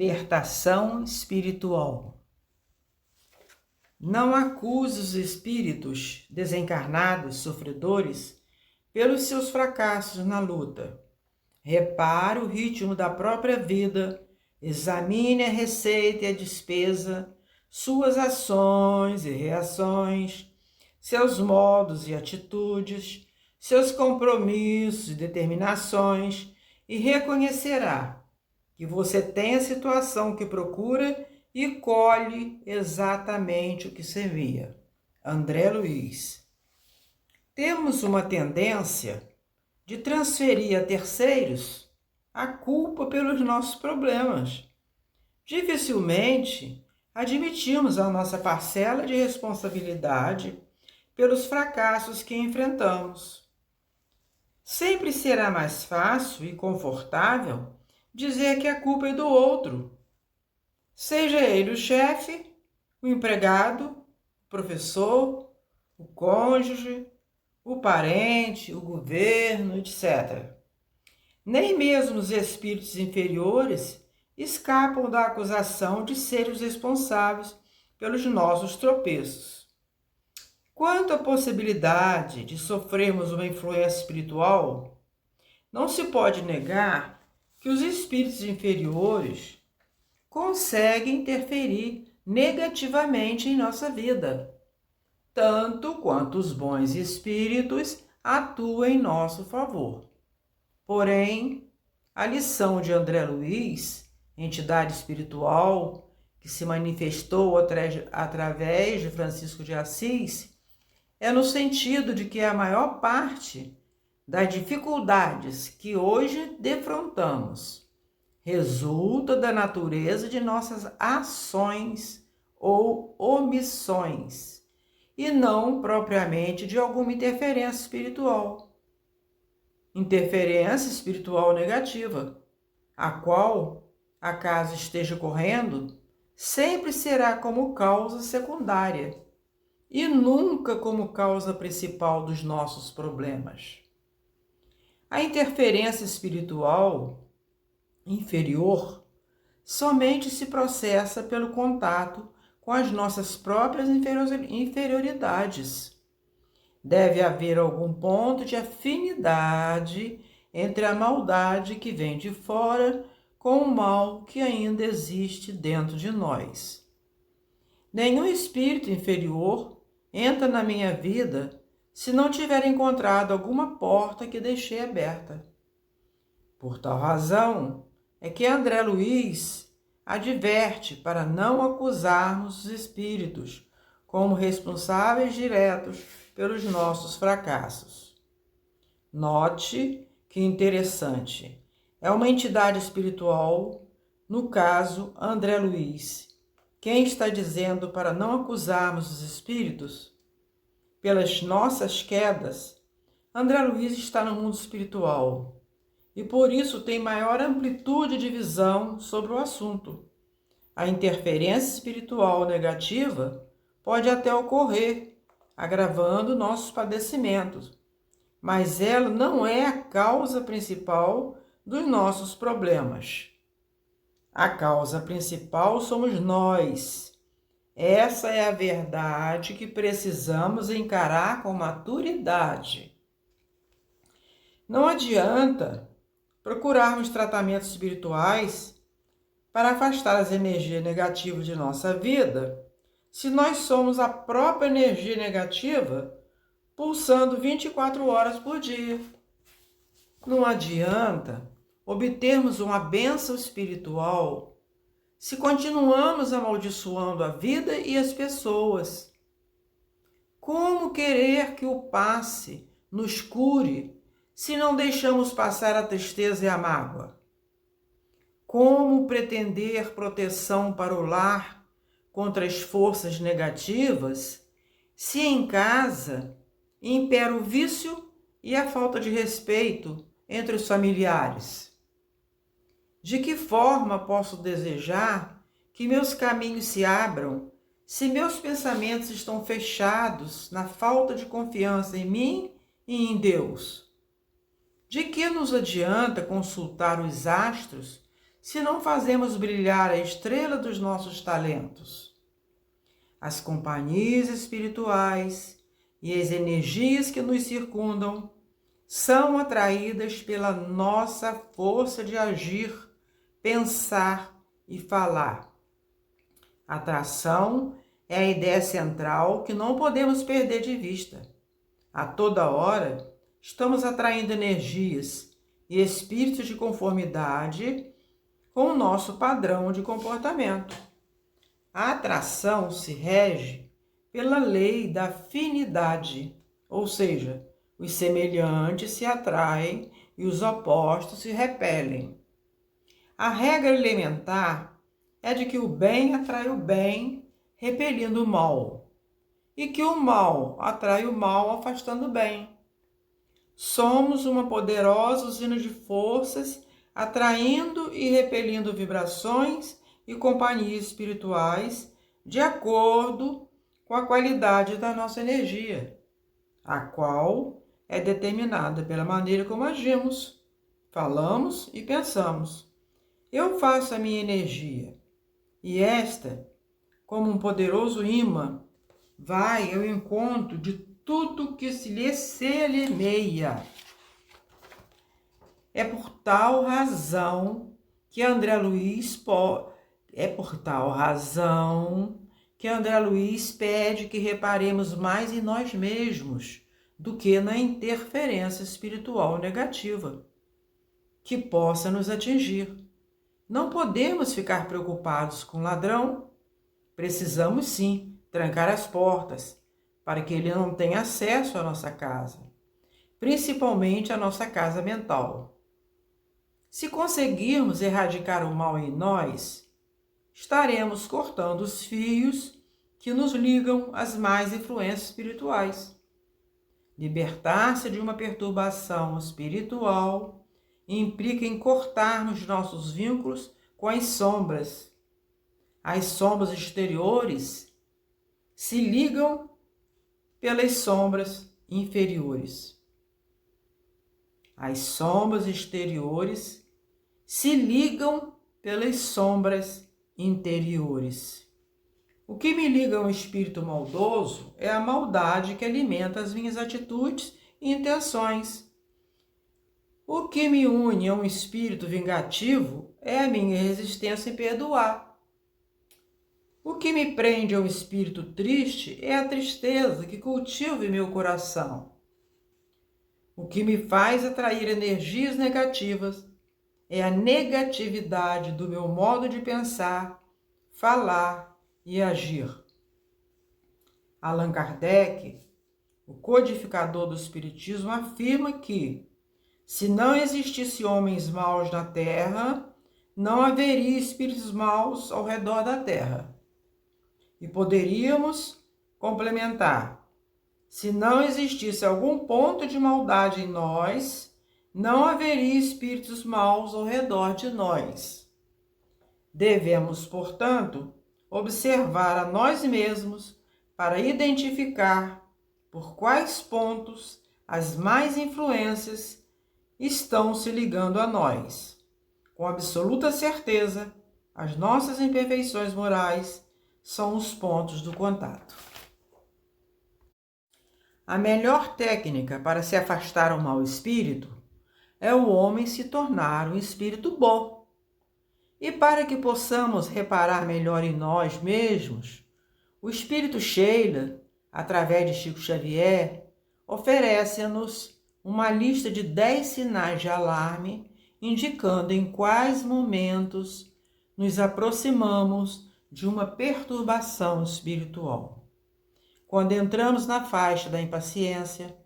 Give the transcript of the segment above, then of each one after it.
Libertação espiritual. Não acuse os espíritos desencarnados, sofredores, pelos seus fracassos na luta. Repare o ritmo da própria vida, examine a receita e a despesa, suas ações e reações, seus modos e atitudes, seus compromissos e determinações, e reconhecerá que você tem a situação que procura e colhe exatamente o que semeia. André Luiz. Temos uma tendência de transferir a terceiros a culpa pelos nossos problemas. Dificilmente admitimos a nossa parcela de responsabilidade pelos fracassos que enfrentamos. Sempre será mais fácil e confortável dizer que a culpa é do outro, seja ele o chefe, o empregado, o professor, o cônjuge, o parente, o governo, etc. Nem mesmo os espíritos inferiores escapam da acusação de serem os responsáveis pelos nossos tropeços. Quanto à possibilidade de sofrermos uma influência espiritual, não se pode negar que os espíritos inferiores conseguem interferir negativamente em nossa vida, tanto quanto os bons espíritos atuam em nosso favor. Porém, a lição de André Luiz, entidade espiritual que se manifestou através de Francisco de Assis, é no sentido de que a maior parte das dificuldades que hoje defrontamos resulta da natureza de nossas ações ou omissões, e não propriamente de alguma interferência espiritual. Interferência espiritual negativa, a qual, acaso esteja ocorrendo, sempre será como causa secundária e nunca como causa principal dos nossos problemas. A interferência espiritual inferior somente se processa pelo contato com as nossas próprias inferioridades. Deve haver algum ponto de afinidade entre a maldade que vem de fora com o mal que ainda existe dentro de nós. Nenhum espírito inferior entra na minha vida se não tiver encontrado alguma porta que deixei aberta. Por tal razão é que André Luiz adverte para não acusarmos os espíritos como responsáveis diretos pelos nossos fracassos. Note que interessante, é uma entidade espiritual, no caso André Luiz, quem está dizendo para não acusarmos os espíritos pelas nossas quedas. André Luiz está no mundo espiritual e por isso tem maior amplitude de visão sobre o assunto. A interferência espiritual negativa pode até ocorrer, agravando nossos padecimentos, mas ela não é a causa principal dos nossos problemas. A causa principal somos nós. Essa é a verdade que precisamos encarar com maturidade. Não adianta procurarmos tratamentos espirituais para afastar as energias negativas de nossa vida, se nós somos a própria energia negativa pulsando 24 horas por dia. Não adianta obtermos uma bênção espiritual se continuamos amaldiçoando a vida e as pessoas. Como querer que o passe nos cure se não deixamos passar a tristeza e a mágoa? Como pretender proteção para o lar contra as forças negativas se em casa impera o vício e a falta de respeito entre os familiares? De que forma posso desejar que meus caminhos se abram se meus pensamentos estão fechados na falta de confiança em mim e em Deus? De que nos adianta consultar os astros se não fazemos brilhar a estrela dos nossos talentos? As companhias espirituais e as energias que nos circundam são atraídas pela nossa força de agir, pensar e falar. Atração é a ideia central que não podemos perder de vista. A toda hora, estamos atraindo energias e espíritos de conformidade com o nosso padrão de comportamento. A atração se rege pela lei da afinidade, ou seja, os semelhantes se atraem e os opostos se repelem. A regra elementar é de que o bem atrai o bem, repelindo o mal, e que o mal atrai o mal, afastando o bem. Somos uma poderosa usina de forças, atraindo e repelindo vibrações e companhias espirituais de acordo com a qualidade da nossa energia, a qual é determinada pela maneira como agimos, falamos e pensamos. Eu faço a minha energia, e esta, como um poderoso imã, vai ao encontro de tudo que se lhe semelha. É por tal razão que André Luiz pede que reparemos mais em nós mesmos do que na interferência espiritual negativa que possa nos atingir. Não podemos ficar preocupados com o ladrão. Precisamos sim trancar as portas para que ele não tenha acesso à nossa casa, principalmente à nossa casa mental. Se conseguirmos erradicar o mal em nós, estaremos cortando os fios que nos ligam às más influências espirituais. Libertar-se de uma perturbação espiritual implica em cortarmos nossos vínculos com as sombras. As sombras exteriores se ligam pelas sombras inferiores. As sombras exteriores se ligam pelas sombras interiores. O que me liga a um espírito maldoso é a maldade que alimenta as minhas atitudes e intenções. O que me une a um espírito vingativo é a minha resistência em perdoar. O que me prende a um espírito triste é a tristeza que cultiva em meu coração. O que me faz atrair energias negativas é a negatividade do meu modo de pensar, falar e agir. Allan Kardec, o codificador do Espiritismo, afirma que, se não existisse homens maus na Terra, não haveria espíritos maus ao redor da Terra. E poderíamos complementar: se não existisse algum ponto de maldade em nós, não haveria espíritos maus ao redor de nós. Devemos, portanto, observar a nós mesmos para identificar por quais pontos as más influências estão se ligando a nós. Com absoluta certeza, as nossas imperfeições morais são os pontos do contato. A melhor técnica para se afastar o mau espírito é o homem se tornar um espírito bom. E para que possamos reparar melhor em nós mesmos, o espírito Sheila, através de Chico Xavier, oferece-nos uma lista de 10 sinais de alarme, indicando em quais momentos nos aproximamos de uma perturbação espiritual. Quando entramos na faixa da impaciência,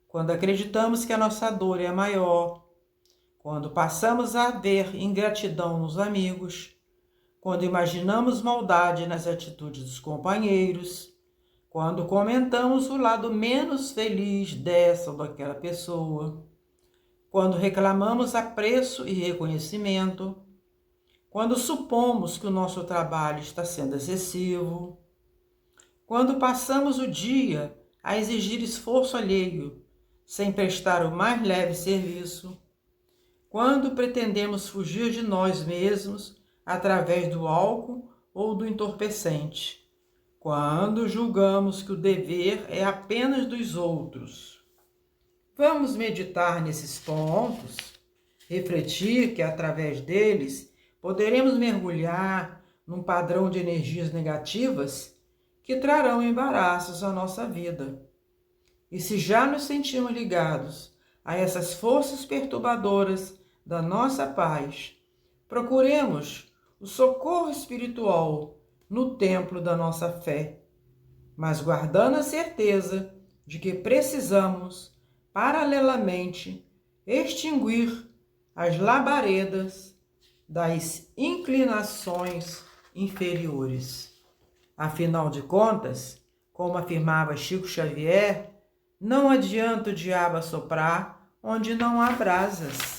quando acreditamos que a nossa dor é maior, quando passamos a ver ingratidão nos amigos, quando imaginamos maldade nas atitudes dos companheiros, quando comentamos o lado menos feliz dessa ou daquela pessoa, quando reclamamos apreço e reconhecimento, quando supomos que o nosso trabalho está sendo excessivo, quando passamos o dia a exigir esforço alheio, sem prestar o mais leve serviço, quando pretendemos fugir de nós mesmos através do álcool ou do entorpecente, quando julgamos que o dever é apenas dos outros. Vamos meditar nesses pontos, refletir que através deles poderemos mergulhar num padrão de energias negativas que trarão embaraços à nossa vida. E se já nos sentimos ligados a essas forças perturbadoras da nossa paz, procuremos o socorro espiritual no templo da nossa fé, mas guardando a certeza de que precisamos, paralelamente, extinguir as labaredas das inclinações inferiores. Afinal de contas, como afirmava Chico Xavier, não adianta o diabo assoprar onde não há brasas.